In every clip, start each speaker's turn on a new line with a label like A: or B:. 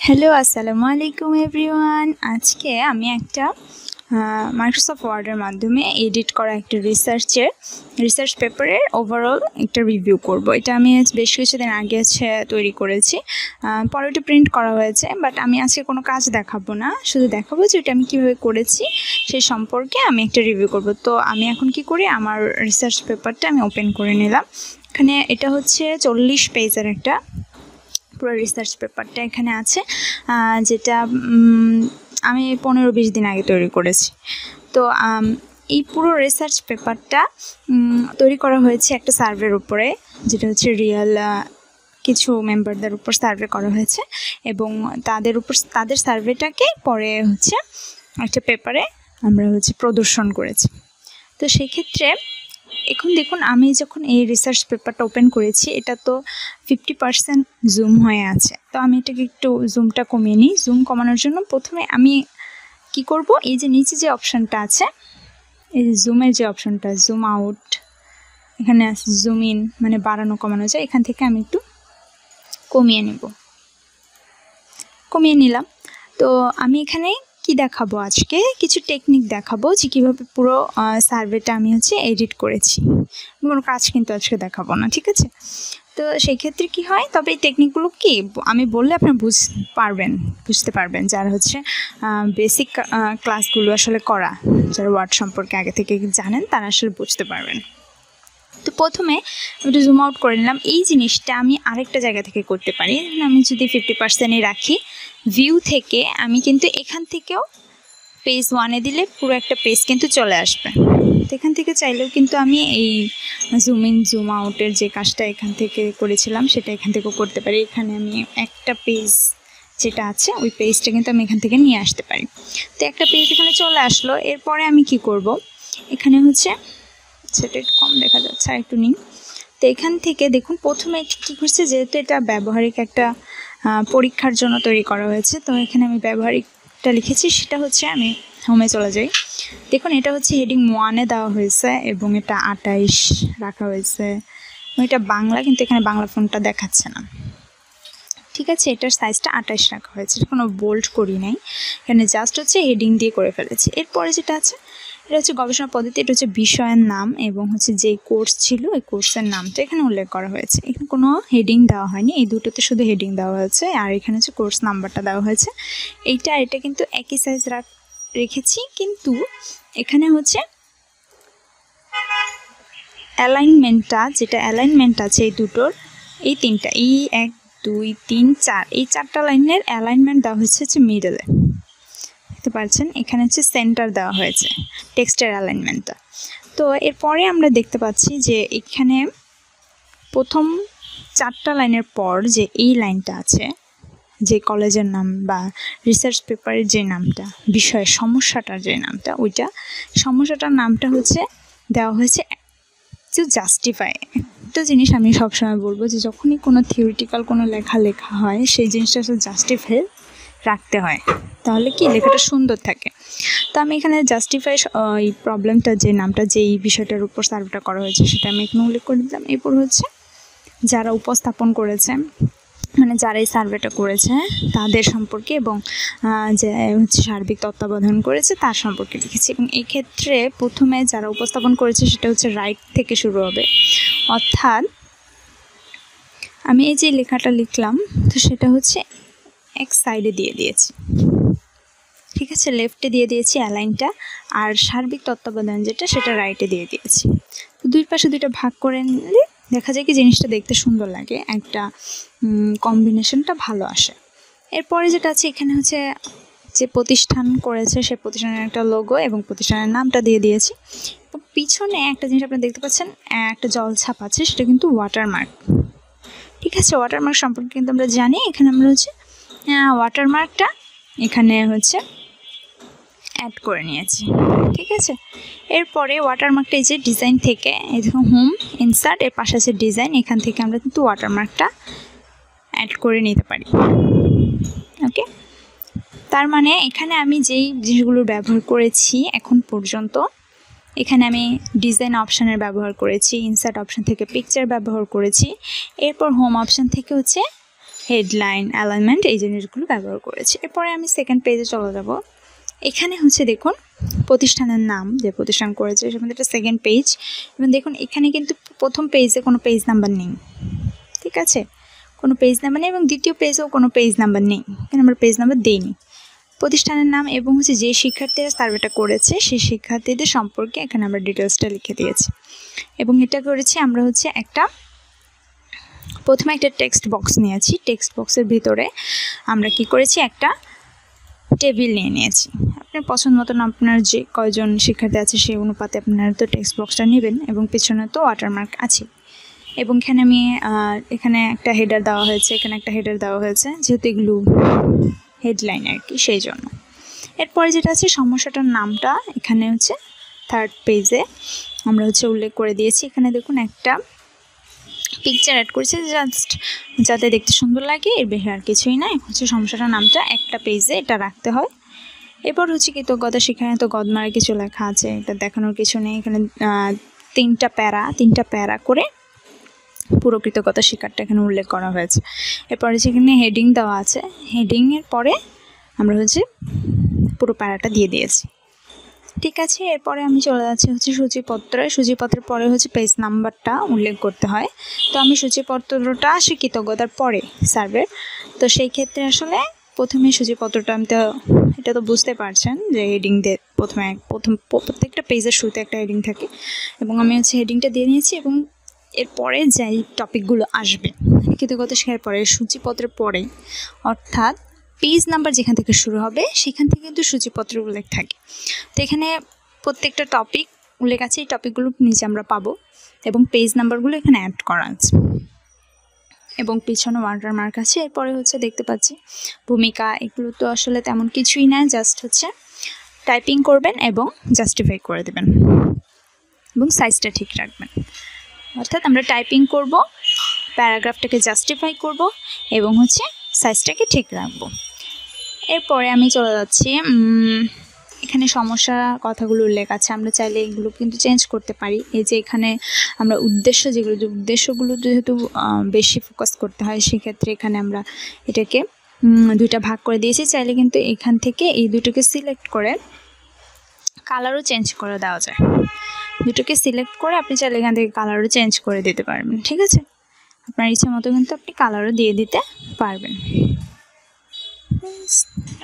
A: Hello, আসসালামু আলাইকুম everyone. আজকে আমি একটা মাইক্রোসফট ওয়ার্ডের মাধ্যমে এডিট করা একটা রিসার্চ পেপারের ওভারঅল একটা রিভিউ করব। এটা আমি বেশ কিছুদিন আগে তৈরি করেছি, পরে ওটা প্রিন্ট করা হয়েছে, বাট আমি আজকে কোনো কাজ দেখাবো না, শুধু দেখাবো যে এটা আমি কীভাবে করেছি সেই সম্পর্কে আমি একটা রিভিউ করব। তো আমি এখন কি করি, আমার রিসার্চ পেপারটা আমি ওপেন করে নিলাম। এখানে এটা হচ্ছে 40 পেজের একটা পুরো রিসার্চ পেপারটা এখানে আছে, যেটা আমি 15-20 দিন আগে তৈরি করেছি। তো এই পুরো রিসার্চ পেপারটা তৈরি করা হয়েছে একটা সার্ভের উপরে, যেটা হচ্ছে রিয়েল কিছু মেম্বারদের উপর সার্ভে করা হয়েছে, এবং তাদের সার্ভেটাকে পরে হচ্ছে একটা পেপারে আমরা প্রদর্শন করেছি। তো সেই ক্ষেত্রে এখন দেখুন, আমি যখন এই রিসার্চ পেপারটা ওপেন করেছি, এটা তো 50% জুম হয়ে আছে। তো আমি এটাকে একটু জুমটা কমিয়ে নিই। জুম কমানোর জন্য প্রথমে আমি কি করব, এই যে নিচে যে অপশানটা আছে, এই যে জুমের যে অপশানটা, জুম আউট এখানে আছে, জুম ইন মানে বাড়ানো কমানো যায়, এখান থেকে আমি একটু কমিয়ে নিলাম। তো আমি এখানে কি দেখাবো, আজকে কিছু টেকনিক দেখাবো যে কীভাবে পুরো সার্ভেটা আমি এডিট করেছি। কোনো কাজ কিন্তু আজকে দেখাবো না, ঠিক আছে? তো সেই ক্ষেত্রে কি হয়, তবে এই টেকনিকগুলো কি আমি বললে আপনারা বুঝতে পারবেন যারা বেসিক ক্লাসগুলো আসলে করা, যারা ওয়ার্ড সম্পর্কে আগে থেকে জানেন, তারা আসলে বুঝতে পারবেন। তো প্রথমে একটু জুম আউট করে নিলাম। এই জিনিসটা আমি আরেকটা জায়গা থেকে করতে পারি। আমি যদি 50%-এ রাখি, ভিউ থেকে আমি কিন্তু এখান থেকেও পেজ 1-এ দিলে পুরো একটা পেজ কিন্তু চলে আসবে। তো এখান থেকে চাইলেও কিন্তু আমি এই জুম ইন জুম আউটের যে কাজটা এখান থেকে করেছিলাম সেটা এখান থেকেও করতে পারি। এখানে আমি একটা পেজ যেটা আছে ওই পেজটা কিন্তু আমি এখান থেকে নিয়ে আসতে পারি। তো একটা পেজ এখানে চলে আসলো। এরপরে আমি কি করব, এখানে সেটা একটু কম দেখা যাচ্ছে, আর একটু নিই। তো এখান থেকে দেখুন, প্রথমে কী করছে, যেহেতু এটা ব্যবহারিক একটা পরীক্ষার জন্য তৈরি করা হয়েছে, তো এখানে আমি ব্যবহারিকটা লিখেছি, সেটা আমি হোমে চলে যাই। দেখুন, এটা হেডিং 1-এ দেওয়া হয়েছে এবং এটা 28 রাখা হয়েছে। এটা বাংলা, কিন্তু এখানে বাংলা ফন্টটা দেখাচ্ছে না, ঠিক আছে? এটার সাইজটা 28 রাখা হয়েছে, এটা কোনো বোল্ড করি নাই, এখানে জাস্ট হেডিং দিয়ে করে ফেলেছি। এরপরে যেটা আছে, এটা গবেষণা পদ্ধতি, এটা বিষয়ের নাম এবং যে কোর্স ছিল ওই কোর্সের নামটা এখানে উল্লেখ করা হয়েছে। এখানে কোনো হেডিং দেওয়া হয়নি, এই দুটোতে শুধু হেডিং দেওয়া হয়েছে, আর এখানে কোর্স নাম্বারটা দেওয়া হয়েছে। এটা কিন্তু একই সাইজ রেখেছি, কিন্তু এখানে অ্যালাইনমেন্টটা, যেটা অ্যালাইনমেন্ট আছে এই দুটোর, এই তিনটা, এই 1 2 3 4, এই 4টা লাইনের অ্যালাইনমেন্ট দেওয়া হয়েছে মিডলে, দেখতে পাচ্ছেন। এখানে সেন্টার দেওয়া হয়েছে টেক্সটের অ্যালাইনমেন্টটা। তো এরপরে আমরা দেখতে পাচ্ছি যে এখানে প্রথম 4টা লাইনের পর যে এই লাইনটা আছে, যে কলেজের নাম বা রিসার্চ পেপারের যে নামটা, বিষয়ের সমস্যাটার যে নামটা, ওইটা সমস্যাটার নামটা দেওয়া হয়েছে টু জাস্টিফাই। একটা জিনিস আমি সবসময় বলবো যে যখনই কোনো থিওরিটিক্যাল কোনো লেখা হয়, সেই জিনিসটা জাস্টিফাই রাখতে হয়, তাহলে কি লেখাটা সুন্দর থাকে। তো আমি এখানে জাস্টিফাই এই প্রবলেমটা, যে নামটা, যে এই বিষয়টার উপর সার্ভেটা করা হয়েছে, সেটা আমি এখানে উল্লেখ করে দিলাম। এরপর যারা উপস্থাপন করেছে, মানে যারা এই সার্ভেটা করেছে তাদের সম্পর্কে, এবং যে সার্বিক তত্ত্বাবধান করেছে তার সম্পর্কে লিখেছি। এবং এই ক্ষেত্রে প্রথমে যারা উপস্থাপন করেছে সেটা রাইট থেকে শুরু হবে, অর্থাৎ আমি এই যে লেখাটা লিখলাম, তো সেটা এক সাইডে দিয়ে দিয়েছি, ঠিক আছে? লেফটে দিয়ে দিয়েছি অ্যালাইনটা, আর সার্বিক তত্ত্বাবধান যেটা, সেটা রাইটে দিয়ে দিয়েছি। তো দুই পাশে দুইটা ভাগ করে নিলে দেখা যায় কি জিনিসটা দেখতে সুন্দর লাগে, একটা কম্বিনেশনটা ভালো আসে। এরপরে যেটা আছে, এখানে যে প্রতিষ্ঠান করেছে সে প্রতিষ্ঠানের একটা লোগো এবং প্রতিষ্ঠানের নামটা দিয়ে দিয়েছি। পিছনে একটা জিনিস আপনারা দেখতে পাচ্ছেন, একটা জলছাপ আছে, সেটা কিন্তু ওয়াটারমার্ক, ঠিক আছে? ওয়াটারমার্ক সম্পর্কে কিন্তু আমরা জানি। এখানে আমরা ওয়াটারমার্কটা এখানে অ্যাড করে নিয়েছি, ঠিক আছে? এরপরে ওয়াটারমার্কটা এই যে ডিজাইন থেকে, এই দেখুন হোম ইনসার্ট, এর পাশে আছে ডিজাইন, এখান থেকে আমরা কিন্তু ওয়াটারমার্কটা অ্যাড করে নিতে পারি, ওকে? তার মানে এখানে আমি যেই জিনিসগুলো ব্যবহার করেছি এখন পর্যন্ত, এখানে আমি ডিজাইন অপশানের ব্যবহার করেছি, ইনসার্ট অপশান থেকে পিকচার ব্যবহার করেছি, এরপর হোম অপশান থেকে হেডলাইন, অ্যালাইনমেন্ট এই জিনিসগুলো ব্যবহার করেছি। এরপরে আমি সেকেন্ড পেজে চলে যাব। এখানে হচ্ছে দেখুন প্রতিষ্ঠানের নাম, যে প্রতিষ্ঠান করেছে সেখানে একটা সেকেন্ড পেজ, এবং দেখুন এখানে কিন্তু প্রথম পেজে কোনো পেজ নাম্বার নেই, ঠিক আছে, কোনো পেজ নাম্বার নেই, এবং দ্বিতীয় পেজেও কোনো পেজ নাম্বার নেই, এখানে আমরা পেজ নাম্বার দিইনি। প্রতিষ্ঠানের নাম এবং হচ্ছে যে শিক্ষার্থীরা সার্ভেটা করেছে সেই শিক্ষার্থীদের সম্পর্কে এখানে আমরা ডিটেলসটা লিখে দিয়েছি। এবং এটা করেছি আমরা হচ্ছে প্রথমে একটা টেক্সট বক্স নিয়েছি, টেক্সট বক্সের ভিতরে আমরা কি করেছি একটা টেবিল নিয়েছি। আপনার পছন্দ মতন আপনার যে কয়জন শিক্ষার্থী আছে সেই অনুপাতে আপনারা তো টেক্সট বক্সটা নেবেন, এবং পেছনে তো ওয়াটারমার্ক আছে। এবং এখানে আমি এখানে একটা হেডার দেওয়া হয়েছে, এখানে একটা হেডার দেওয়া হয়েছে, যেহেতু এগুলো হেডলাইন আর কি, সেই জন্য। এরপরে যেটা আছে সমস্যাটার নামটা এখানে হচ্ছে থার্ড পেজে আমরা হচ্ছে উল্লেখ করে দিয়েছি। এখানে দেখুন একটা পিকচার অ্যাড করেছে জাস্ট যাতে দেখতে সুন্দর লাগে, এর বেশি আর কিছুই না। হচ্ছে সমস্যাটার নামটা একটা পেজে এটা রাখতে হয়। এরপর হচ্ছে কৃতজ্ঞতা, সেখানে তো গদমারা কিছু লেখা আছে, এটা দেখানোর কিছু নেই। এখানে তিনটা প্যারা করে পুরো কৃতজ্ঞতা শিকারটা এখানে উল্লেখ করা হয়েছে। এরপরে যেখানে হেডিং দেওয়া আছে, হেডিংয়ের পরে আমরা হচ্ছে পুরো প্যারাটা দিয়ে দিয়েছি, ঠিক আছে। এরপরে আমি চলে যাচ্ছি হচ্ছে সূচিপত্রের পরে হচ্ছে পেজ নাম্বারটা উল্লেখ করতে হয়। তো আমি সূচিপত্রটা আসে কৃতজ্ঞতার পরে সার্ভের, তো সেই ক্ষেত্রে আসলে প্রথমে সূচিপত্রটা আমি তো এটা তো বুঝতে পারছেন যে হেডিং দিয়ে প্রত্যেকটা পেজের শুরুতে একটা হেডিং থাকে, এবং আমি হচ্ছে হেডিংটা দিয়ে নিয়েছি। এবং এরপরে যেই টপিকগুলো আসবে কৃতজ্ঞতা শেখার পরে সূচিপত্রের পরে, অর্থাৎ পেজ নাম্বার যেখান থেকে শুরু হবে সেখান থেকে কিন্তু সূচিপত্র উল্লেখ থাকে। তো এখানে প্রত্যেকটা টপিক উল্লেখ আছে, এই টপিকগুলো নিচে আমরা পাবো, এবং পেজ নাম্বারগুলো এখানে অ্যাড করা আছে, এবং পিছনে ওয়াটারমার্ক আছে। এরপরে হচ্ছে দেখতে পাচ্ছি ভূমিকা, এগুলো তো আসলে তেমন কিছুই না, জাস্ট হচ্ছে টাইপিং করবেন এবং জাস্টিফাই করে দেবেন, এবং সাইজটা ঠিক রাখবেন। অর্থাৎ আমরা টাইপিং করব, প্যারাগ্রাফটাকে জাস্টিফাই করব, এবং হচ্ছে সাইজটাকে ঠিক রাখবো। এরপরে আমি চলে যাচ্ছি, এখানে সমস্যা কথাগুলো উল্লেখ আছে, আমরা চাইলে এগুলো কিন্তু চেঞ্জ করতে পারি। এই যে এখানে আমরা উদ্দেশ্যগুলো যেহেতু বেশি ফোকাস করতে হয়, সেক্ষেত্রে এখানে আমরা এটাকে দুইটা ভাগ করে দিয়েছি। চাইলে কিন্তু এখান থেকে এই দুটোকে সিলেক্ট করে কালারও চেঞ্জ করে দেওয়া যায়। দুটোকে সিলেক্ট করে আপনি চাইলে এখান থেকে কালারও চেঞ্জ করে দিতে পারবেন, ঠিক আছে। আপনার ইচ্ছা মতো কিন্তু আপনি কালারও দিয়ে দিতে পারবেন,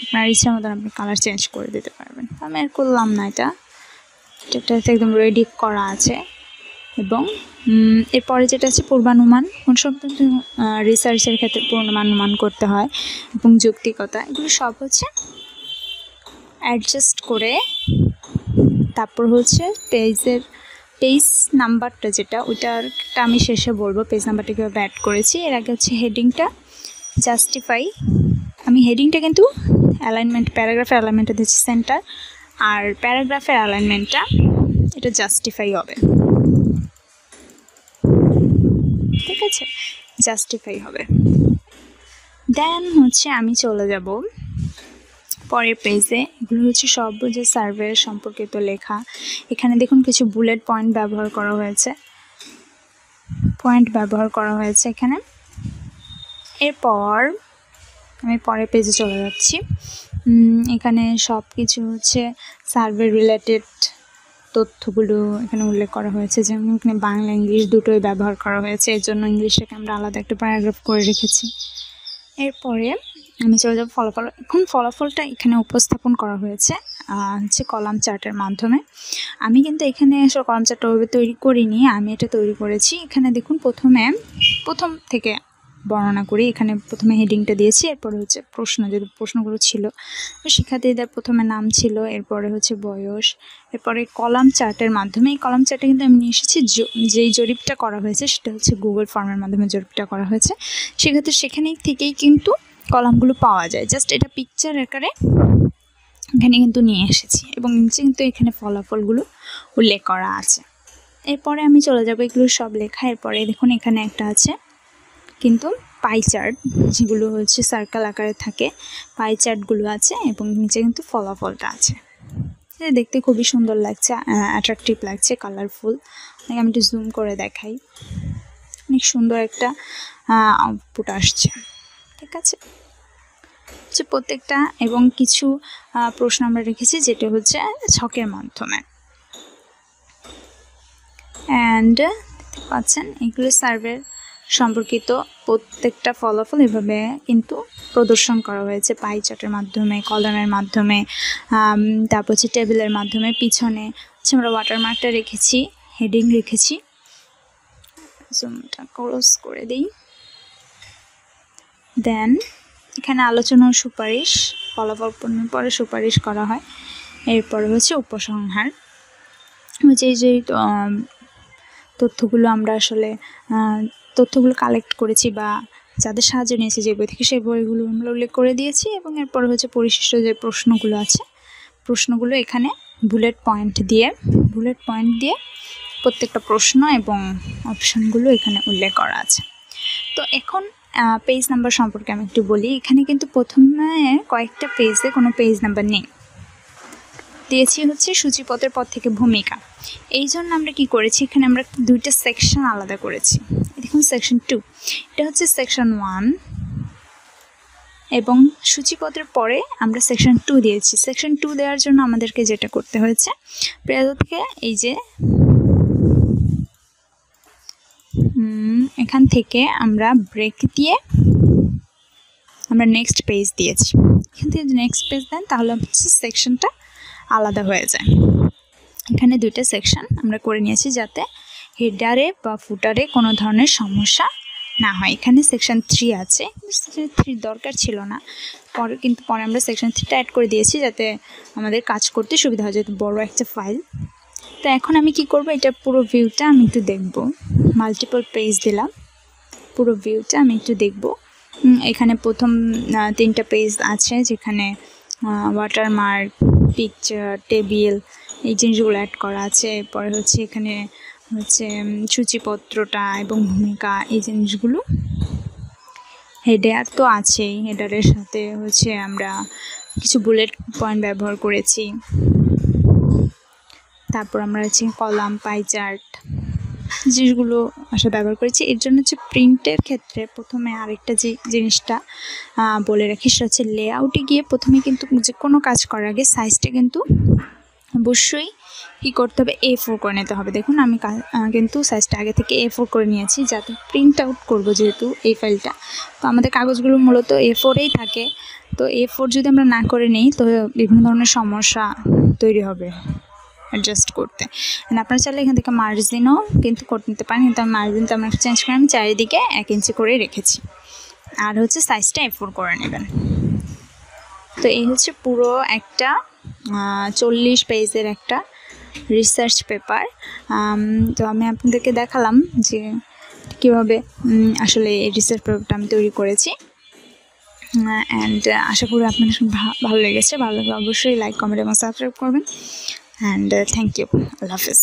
A: আপনার ইচ্ছা মতন আপনি কালার চেঞ্জ করে দিতে পারবেন। আমি আর করলাম না, এটা একদম রেডি করা আছে। এবং এরপরে যেটা আছে পূর্বানুমান, কোন সব রিসার্চের ক্ষেত্রে পূর্বানুমান করতে হয়, এবং যৌক্তিকতা, এগুলো সব হচ্ছে অ্যাডজাস্ট করে তারপর হচ্ছে পেজ নাম্বারটা যেটা ওইটারটা আমি শেষে বলবো পেজ নাম্বারটা কীভাবে অ্যাড করেছি। এর আগে হচ্ছে হেডিংটা জাস্টিফাই, আমি হেডিংটা কিন্তু অ্যালাইনমেন্ট, প্যারাগ্রাফের অ্যালাইনমেন্টটা দিচ্ছি সেন্টার, আর প্যারাগ্রাফের অ্যালাইনমেন্টটা এটা জাস্টিফাই হবে, ঠিক আছে, জাস্টিফাই হবে। দেন হচ্ছে আমি চলে যাব পরের পেজে। এগুলো হচ্ছে সব যে সার্ভে সম্পর্কিত লেখা। এখানে দেখুন কিছু বুলেট পয়েন্ট ব্যবহার করা হয়েছে এখানে। এরপর আমি পরের পেজে চলে যাচ্ছি। এখানে সব কিছু হচ্ছে সার্ভে রিলেটেড তথ্যগুলো এখানে উল্লেখ করা হয়েছে, যেমন এখানে বাংলা ইংলিশ দুটোই ব্যবহার করা হয়েছে, এর জন্য ইংলিশটাকে আমরা আলাদা একটা প্যারাগ্রাফ করে রেখেছি। এরপরে আমি চলে যাব ফলাফল। এখন ফলাফলটা এখানে উপস্থাপন করা হয়েছে হচ্ছে কলাম চার্টের মাধ্যমে। আমি কিন্তু এখানে আসলে কলাম চার্টটা ওইভাবে তৈরি করিনি, আমি এটা তৈরি করেছি। এখানে দেখুন প্রথম থেকে বর্ণনা করি। এখানে প্রথমে হেডিংটা দিয়েছি, এরপরে হচ্ছে প্রশ্নগুলো ছিল, শিক্ষার্থীদের প্রথমে নাম ছিল, এরপরে হচ্ছে বয়স, এরপরে কলাম চার্টের মাধ্যমে। এই কলাম চার্টে কিন্তু আমি নিয়ে এসেছি যেই জরিপটা করা হয়েছে সেটা হচ্ছে গুগল ফর্মের মাধ্যমে জরিপটা করা হয়েছে, সেক্ষেত্রে সেখানে থেকেই কিন্তু কলামগুলো পাওয়া যায়। জাস্ট এটা পিকচার আকারে এখানে কিন্তু নিয়ে এসেছি, এবং নিচে কিন্তু এখানে ফলাফলগুলো উল্লেখ করা আছে। এরপরে আমি চলে যাব এগুলো সব লেখা। এরপরে দেখুন এখানে একটা আছে কিন্তু পাই চার্ট, যেগুলো হচ্ছে সার্কেল আকারে থাকে, পাই চার্টগুলো আছে, এবং নিচে কিন্তু ফলাফলটা আছে। দেখতে খুবই সুন্দর লাগছে, অ্যাট্রাকটিভ লাগছে, কালারফুল। আমি একটু জুম করে দেখাই, অনেক সুন্দর একটা আউটপুট আসছে, ঠিক আছে, প্রত্যেকটা এবং কিছু প্রশ্ন আমরা রেখেছি যেটা হচ্ছে ছকের মাধ্যমে। অ্যান্ড পাচ্ছেন এগুলো সার্ভের সম্পর্কিত প্রত্যেকটা ফলাফল এভাবে কিন্তু প্রদর্শন করা হয়েছে পাই চার্টের মাধ্যমে, কলামের মাধ্যমে, তারপর হচ্ছে টেবিলের মাধ্যমে। পিছনে হচ্ছে আমরা ওয়াটারমার্কটা রেখেছি, হেডিং রেখেছি। জুমটা ক্লোজ করে দিই। দেন এখানে আলোচনা ও সুপারিশ, ফলাফল পরে সুপারিশ করা হয়। এরপরে হচ্ছে উপসংহার, যে তথ্যগুলো আমরা আসলে তথ্যগুলো কালেক্ট করেছি বা যাদের সাহায্য নিয়েছি যে বই থেকে, সেই বইগুলো আমরা উল্লেখ করে দিয়েছি। এবং এরপর হচ্ছে পরিশিষ্ট যে প্রশ্নগুলো আছে, প্রশ্নগুলো এখানে বুলেট পয়েন্ট দিয়ে প্রত্যেকটা প্রশ্ন এবং অপশনগুলো এখানে উল্লেখ করা আছে। তো এখন পেজ নাম্বার সম্পর্কে আমি একটু বলি। এখানে কিন্তু প্রথমে কয়েকটা পেজে কোনো পেজ নাম্বার নেই, দিয়েছি হচ্ছে সূচিপত্রের পর থেকে ভূমিকা। এই জন্য আমরা কি করেছি, এখানে আমরা দুইটা সেকশন আলাদা করেছি। দেখুন সেকশন 2, এটা হচ্ছে সেকশন 1, এবং সূচিপত্রের পরে আমরা সেকশন 2 দিয়েছি। সেকশন 2 দেওয়ার জন্য আমাদেরকে যেটা করতে হয়েছে, প্রেরক থেকে এই যে এখান থেকে আমরা ব্রেক দিয়ে আমরা নেক্সট পেজ দিয়েছি। এখান থেকে যদি নেক্সট পেজ দেন তাহলে হচ্ছে সেকশনটা আলাদা হয়ে যায়। এখানে দুইটা সেকশন আমরা করে নিয়েছি যাতে হেডারে বা ফুটারে কোনো ধরনের সমস্যা না হয়। এখানে সেকশন 3 আছে, সেকশন 3 দরকার ছিল না, পরে আমরা সেকশন 3টা অ্যাড করে দিয়েছি যাতে আমাদের কাজ করতে সুবিধা হয়, যেহেতু বড় একটা ফাইল। তো এখন আমি কি করব, এটা পুরো ভিউটা আমি একটু দেখব। মাল্টিপল পেজ দিলাম, পুরো ভিউটা আমি একটু দেখব। এখানে প্রথম 3টা পেজ আছে যেখানে ওয়াটারমার্ক, পিকচার, টেবিল এই জিনিসগুলো অ্যাড করা আছে। এরপরে হচ্ছে এখানে হচ্ছে সূচিপত্রটা এবং ভূমিকা, এই জিনিসগুলো। হেডার তো আছেই, হেডারের সাথে হচ্ছে আমরা কিছু বুলেট পয়েন্ট ব্যবহার করেছি। তারপর আমরা হচ্ছে কলাম, পাই চার্ট জিনিসগুলো আসলে ব্যবহার করেছি। এর জন্য হচ্ছে প্রিন্টের ক্ষেত্রে প্রথমে আরেকটা যে জিনিসটা বলে রাখি, সেটা হচ্ছে লেআউটে গিয়ে প্রথমে কিন্তু যে কোনো কাজ করার আগে সাইজটা কিন্তু অবশ্যই কী করতে হবে, A4 করে নিতে হবে। দেখুন আমি কিন্তু সাইজটা আগে থেকে A4 করে নিয়েছি, যাতে প্রিন্ট আউট করবো যেহেতু এই ফাইলটা। তো আমাদের কাগজগুলো মূলত A4-এই থাকে। তো A4 যদি আমরা না করে নিই তো বিভিন্ন ধরনের সমস্যা তৈরি হবে অ্যাডজাস্ট করতে। আপনারা চাইলে এখান থেকে মার্জিনও কিন্তু করে নিতে পারেন, কিন্তু আমি মার্জিনটা আমরা চেঞ্জ করে আমি চারিদিকে 1 ইঞ্চি করে রেখেছি। আর হচ্ছে সাইজটা A4 করে নেবেন। তো এই হচ্ছে পুরো একটা 40 পেজের একটা রিসার্চ পেপার। তো আমি আপনাদেরকে দেখালাম যে কীভাবে আসলে এই রিসার্চ পেপারটা আমি তৈরি করেছি। অ্যান্ড আশা করি আপনাদের ভালো লেগেছে। ভালো লাগলে অবশ্যই লাইক, কমেন্ট এবং সাবস্ক্রাইব করবেন। And thank you. আল্লাহ হাফেজ।